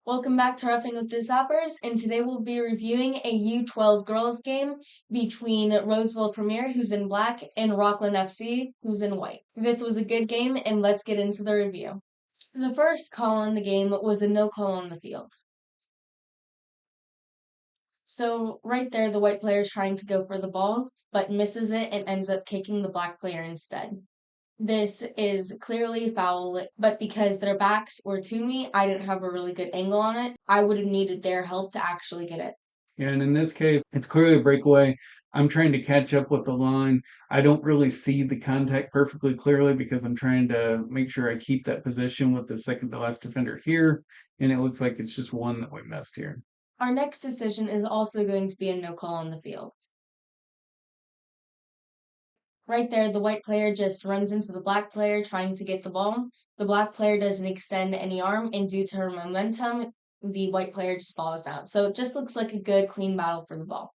Welcome back to Roughing with the Zappers, and today we'll be reviewing a U12 Girls game between Roseville Premier, who's in black, and Rockland FC, who's in white. This was a good game, and let's get into the review. The first call on the game was a no call on the field. So right there, the white player is trying to go for the ball, but misses it and ends up kicking the black player instead. This is clearly foul, but because their backs were to me, I didn't have a really good angle on it. I would have needed their help to actually get it. Yeah, and in this case, it's clearly a breakaway. I'm trying to catch up with the line. I don't really see the contact perfectly clearly because I'm trying to make sure I keep that position with the second to last defender here. And it looks like it's just one that we missed here. Our next decision is also going to be a no call on the field. Right there, the white player just runs into the black player trying to get the ball. The black player doesn't extend any arm, and due to her momentum, the white player just falls down. So it just looks like a good, clean battle for the ball.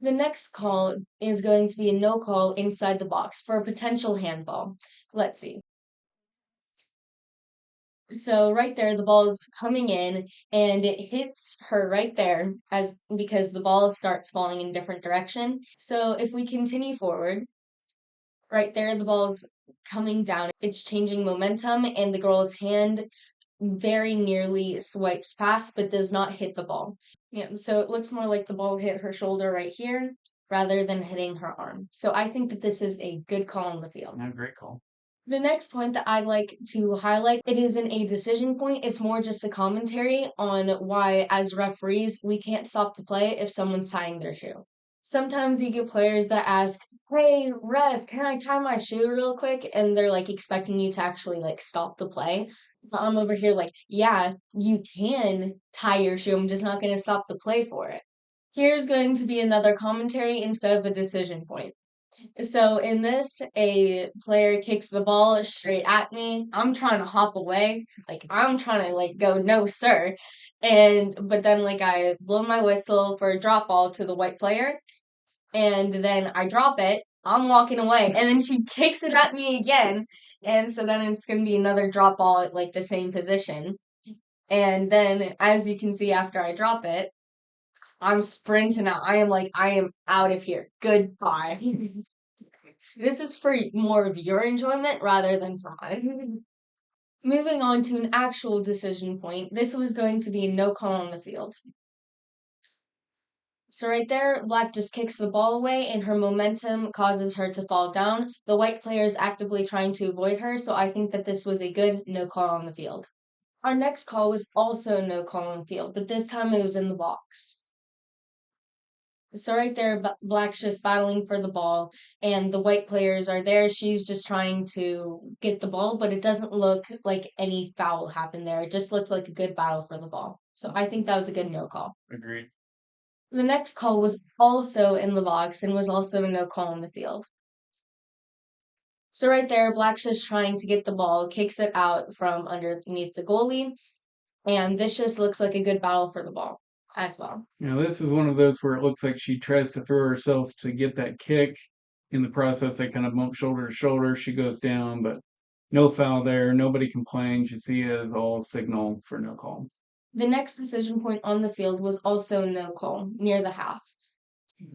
The next call is going to be a no call inside the box for a potential handball. Let's see. So right there, the ball is coming in and it hits her right there as because the ball starts falling in different direction. So if we continue forward, right there, the ball's coming down. It's changing momentum, and the girl's hand very nearly swipes past but does not hit the ball. Yeah, so it looks more like the ball hit her shoulder right here rather than hitting her arm. So I think that this is a good call on the field. Yeah, great call. The next point that I'd like to highlight, it isn't a decision point, it's more just a commentary on why, as referees, we can't stop the play if someone's tying their shoe. Sometimes you get players that ask, "Hey, ref, can I tie my shoe real quick?" And they're like expecting you to actually like stop the play. But I'm over here like, yeah, you can tie your shoe. I'm just not going to stop the play for it. Here's going to be another commentary instead of a decision point. So in this, a player kicks the ball straight at me. I'm trying to hop away. Like I'm trying to like go, no, sir. But then like I blow my whistle for a drop ball to the white player, and then I drop it. I'm walking away, and then she kicks it at me again, and so then it's gonna be another drop ball at like the same position. And then, as you can see, after I drop it, I'm sprinting out. I am out of here. Goodbye. This is for more of your enjoyment rather than for mine. Moving on to an actual decision point, this was going to be a no call on the field. So right there, black just kicks the ball away and her momentum causes her to fall down. The white player is actively trying to avoid her, so I think that this was a good no call on the field. Our next call was also a no call on the field, but this time it was in the box. So right there, Black's just battling for the ball, and the white players are there. She's just trying to get the ball, but it doesn't look like any foul happened there. It just looks like a good battle for the ball. So I think that was a good no call. Agreed. The next call was also in the box and was also a no call on the field. So right there, Black's just trying to get the ball, kicks it out from underneath the goalie, and this just looks like a good battle for the ball as well. This is one of those where it looks like she tries to throw herself to get that kick. In the process, they kind of bump shoulder to shoulder. She goes down, but no foul there. Nobody complains. You see it as all signal for no call. The next decision point on the field was also no call, near the half.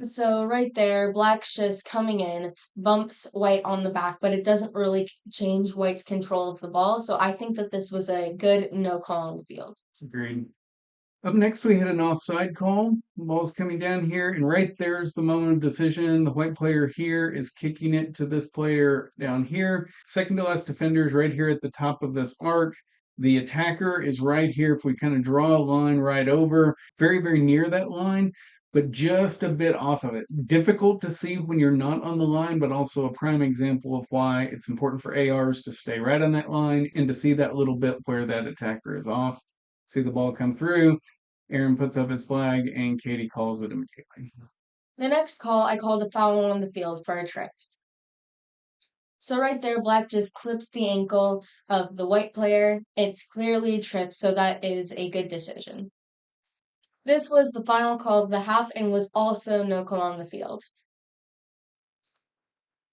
So right there, Black's just coming in, bumps White on the back, but it doesn't really change White's control of the ball. So I think that this was a good no call on the field. Agreed. Up next, we had an offside call. The ball's coming down here, and right there's the moment of decision. The white player here is kicking it to this player down here. Second to last defender is right here at the top of this arc. The attacker is right here. If we kind of draw a line right over, very, very near that line, but just a bit off of it. Difficult to see when you're not on the line, but also a prime example of why it's important for ARs to stay right on that line and to see that little bit where that attacker is off. See the ball come through. Aaron puts up his flag, and Katie calls it immediately. The next call, I called a foul on the field for a trip. So right there, Black just clips the ankle of the white player. It's clearly a trip, so that is a good decision. This was the final call of the half and was also no call on the field.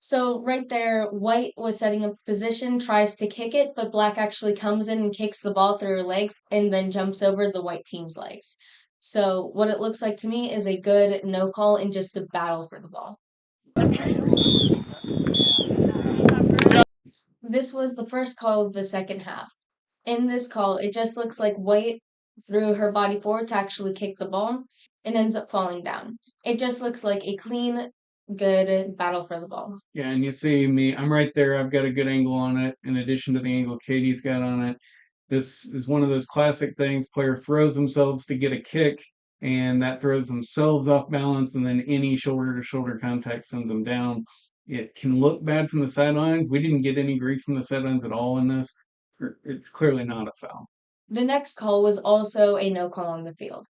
So right there, white was setting up a position, tries to kick it, but black actually comes in and kicks the ball through her legs and then jumps over the white team's legs. So what it looks like to me is a good no call and just a battle for the ball. This was the first call of the second half. In this call, it just looks like White threw her body forward to actually kick the ball and ends up falling down. It just looks like a clean, good battle for the ball. Yeah, and you see me, I'm right there. I've got a good angle on it, in addition to the angle Katie's got on it. This is one of those classic things. Player throws themselves to get a kick, and that throws themselves off balance, and then any shoulder to shoulder contact sends them down. It can look bad from the sidelines. We didn't get any grief from the sidelines at all in this. It's clearly not a foul. The next call was also a no call on the field.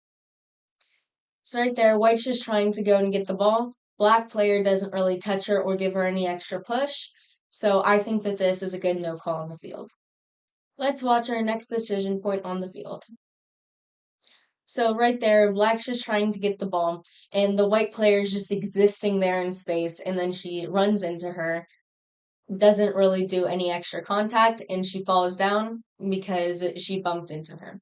So right there, White's just trying to go and get the ball. Black player doesn't really touch her or give her any extra push. So I think that this is a good no call on the field. Let's watch our next decision point on the field. So right there, Black's just trying to get the ball, and the white player is just existing there in space, and then she runs into her, doesn't really do any extra contact, and she falls down because she bumped into her.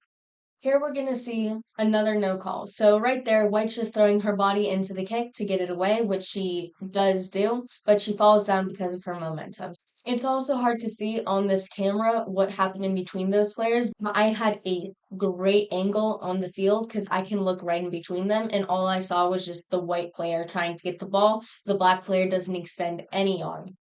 Here we're going to see another no call. So right there, White's just throwing her body into the kick to get it away, which she does do, but she falls down because of her momentum. It's also hard to see on this camera what happened in between those players. I had a great angle on the field because I can look right in between them, and all I saw was just the white player trying to get the ball. The black player doesn't extend any arm.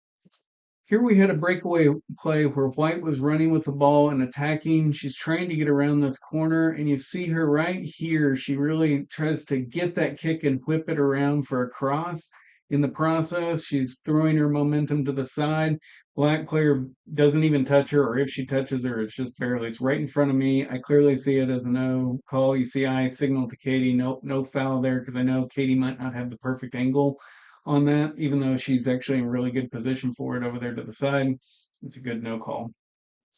Here we had a breakaway play where White was running with the ball and attacking. She's trying to get around this corner, and you see her right here. She really tries to get that kick and whip it around for a cross. In the process, she's throwing her momentum to the side. Black player doesn't even touch her, or if she touches her, it's just barely. It's right in front of me. I clearly see it as a no call. You see, I signal to Katie, nope, no foul there, because I know Katie might not have the perfect angle on that, even though she's actually in really good position for it over there to the side. It's a good no call.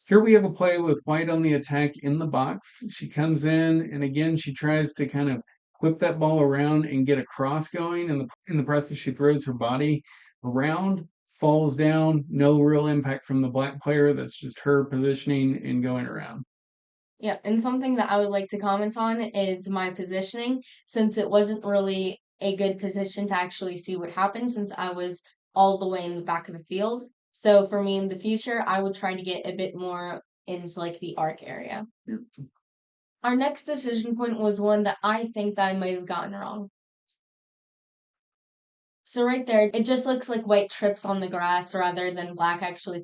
Here we have a play with White on the attack in the box. She comes in, and again, she tries to kind of whip that ball around and get a cross going. In the process, she throws her body around, falls down. No real impact from the black player. That's just her positioning and going around. Yeah, and something that I would like to comment on is my positioning, since it wasn't really a good position to actually see what happened since I was all the way in the back of the field. So for me in the future, I would try to get a bit more into like the arc area. Yeah. Our next decision point was one that I think that I might have gotten wrong. So right there, it just looks like white trips on the grass rather than black actually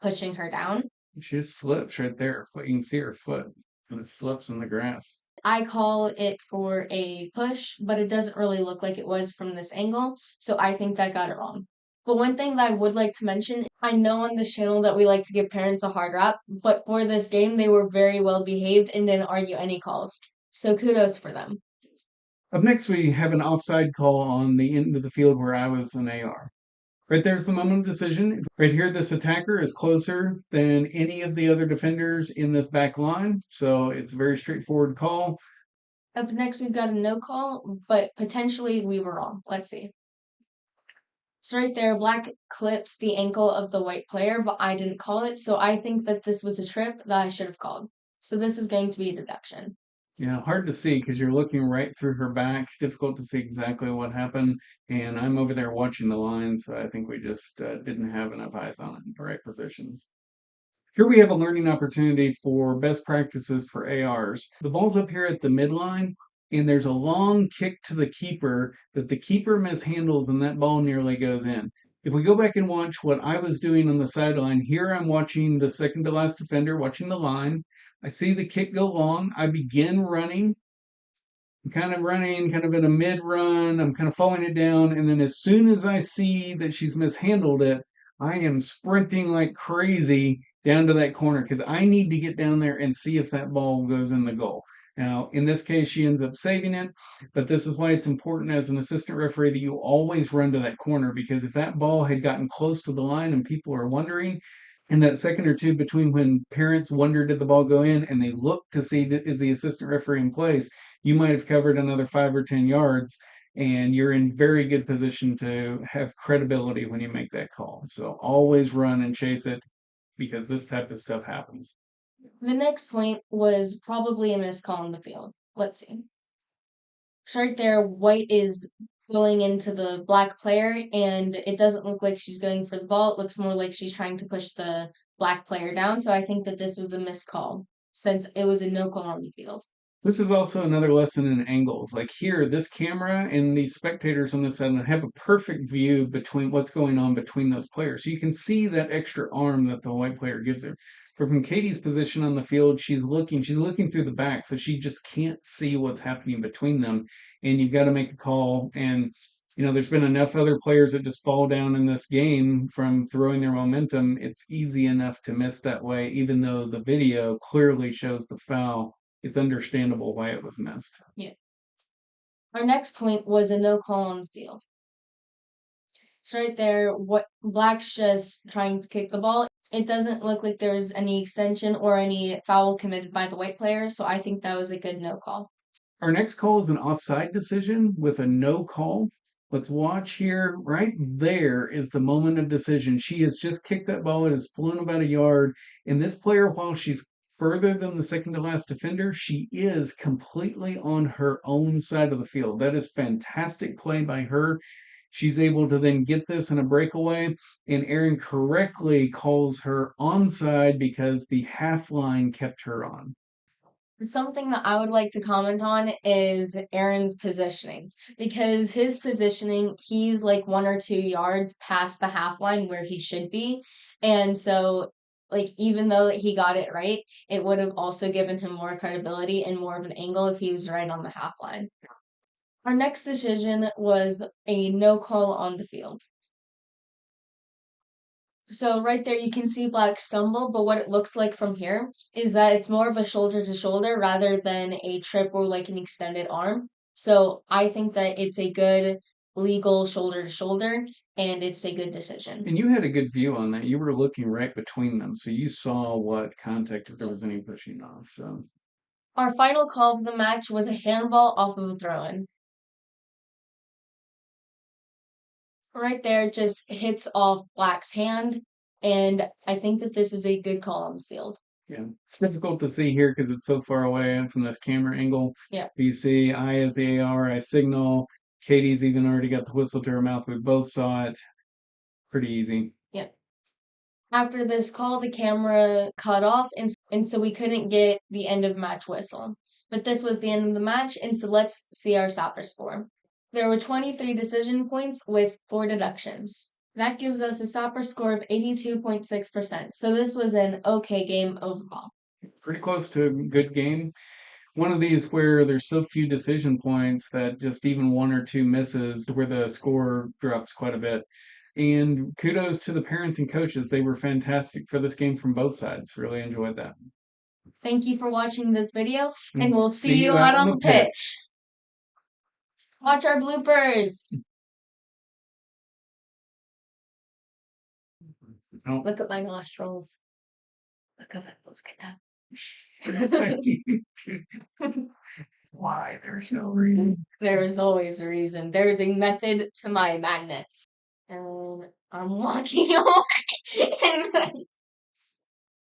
pushing her down. She just slips right there. You can see her foot, and it slips in the grass. I call it for a push, but it doesn't really look like it was from this angle, so I think that got it wrong. But one thing that I would like to mention, I know on this channel that we like to give parents a hard rap, but for this game, they were very well behaved and didn't argue any calls. So kudos for them. Up next, we have an offside call on the end of the field where I was an AR. Right there's the moment of decision. Right here, this attacker is closer than any of the other defenders in this back line, so it's a very straightforward call. Up next, we've got a no call, but potentially we were wrong. Let's see. So right there, black clips the ankle of the white player, but I didn't call it, so I think that this was a trip that I should have called. So this is going to be a deduction. Yeah, hard to see because you're looking right through her back. Difficult to see exactly what happened. And I'm over there watching the line, so I think we just didn't have enough eyes on it in the right positions. Here we have a learning opportunity for best practices for ARs. The ball's up here at the midline, and there's a long kick to the keeper that the keeper mishandles, and that ball nearly goes in. If we go back and watch what I was doing on the sideline, here I'm watching the second to last defender, watching the line. I see the kick go long. I begin running. I'm kind of running, kind of in a mid run. I'm kind of following it down. And then as soon as I see that she's mishandled it, I am sprinting like crazy down to that corner because I need to get down there and see if that ball goes in the goal. Now, in this case, she ends up saving it, but this is why it's important as an assistant referee that you always run to that corner because if that ball had gotten close to the line and people are wondering, in that second or two between when parents wonder did the ball go in and they look to see is the assistant referee in place, you might have covered another 5 or 10 yards and you're in very good position to have credibility when you make that call. So always run and chase it because this type of stuff happens. The next point was probably a missed call on the field. Let's see. So right there, white is going into the black player, and it doesn't look like she's going for the ball. It looks more like she's trying to push the black player down. So I think that this was a missed call since it was a no call on the field. This is also another lesson in angles. Like here, this camera and these spectators on this side have a perfect view between what's going on between those players. So you can see that extra arm that the white player gives her. But from Katie's position on the field, she's looking through the back, so she just can't see what's happening between them. And you've got to make a call. And there's been enough other players that just fall down in this game from throwing their momentum. It's easy enough to miss that way, even though the video clearly shows the foul. It's understandable why it was missed. Yeah. Our next point was a no call on the field. So right there, what black's just trying to kick the ball. It doesn't look like there's any extension or any foul committed by the white player, so I think that was a good no call. Our next call is an offside decision with a no call. Let's watch here. Right there is the moment of decision. She has just kicked that ball. It has flown about a yard. And this player, while she's further than the second to last defender, she is completely on her own side of the field. That is fantastic play by her. She's able to then get this in a breakaway, and Aaron correctly calls her onside because the half line kept her on. Something that I would like to comment on is Aaron's positioning because his positioning, he's like 1 or 2 yards past the half line where he should be. And so, like, even though he got it right, it would have also given him more credibility and more of an angle if he was right on the half line. Our next decision was a no call on the field. So right there, you can see Black stumble, but what it looks like from here is that it's more of a shoulder to shoulder rather than a trip or like an extended arm. So I think that it's a good legal shoulder to shoulder, and it's a good decision. And you had a good view on that. You were looking right between them, so you saw what contact if there was any pushing off. So our final call of the match was a handball off of a throw-in. Right there, just hits off Black's hand, and I think that this is a good call on the field. Yeah, it's difficult to see here because it's so far away from this camera angle. Yeah. You see, I as the AR, I signal. Katie's even already got the whistle to her mouth. We both saw it. Pretty easy. Yeah. After this call, the camera cut off, and so we couldn't get the end of match whistle. But this was the end of the match, and so let's see our Sapper score. There were 23 decision points with 4 deductions. That gives us a Sapper score of 82.6%. So this was an okay game overall. Pretty close to a good game. One of these where there's so few decision points that just even 1 or 2 misses where the score drops quite a bit. And kudos to the parents and coaches. They were fantastic for this game from both sides. Really enjoyed that. Thank you for watching this video, and we'll see you out out on the pitch. Watch our bloopers. Oh. Look at my nostrils. Look at that. Why? There's no reason. There is always a reason. There is a method to my madness. And I'm walking away.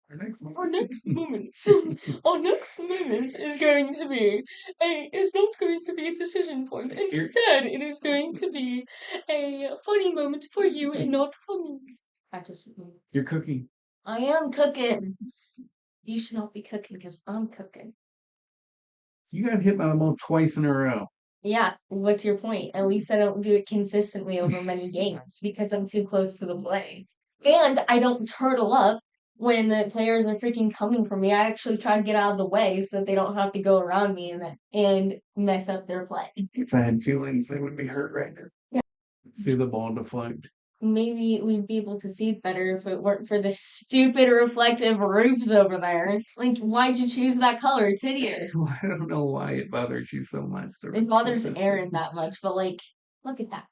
Our next moment is going to be not going to be a decision point. Instead, it is going to be a funny moment for you and not for me. You're cooking. I am cooking. You should not be cooking because I'm cooking. You got hit by the ball twice in a row. Yeah, what's your point? At least I don't do it consistently over many games because I'm too close to the play. And I don't turtle up when the players are freaking coming for me. I actually try to get out of the way so that they don't have to go around me and mess up their play. If I had feelings, they would be hurt right now. Yeah. See the ball deflect. Maybe we'd be able to see it better if it weren't for the stupid reflective roofs over there. Like, why'd you choose that color? It's hideous. I don't know why it bothers you so much. It bothers Aaron that much, but like, look at that.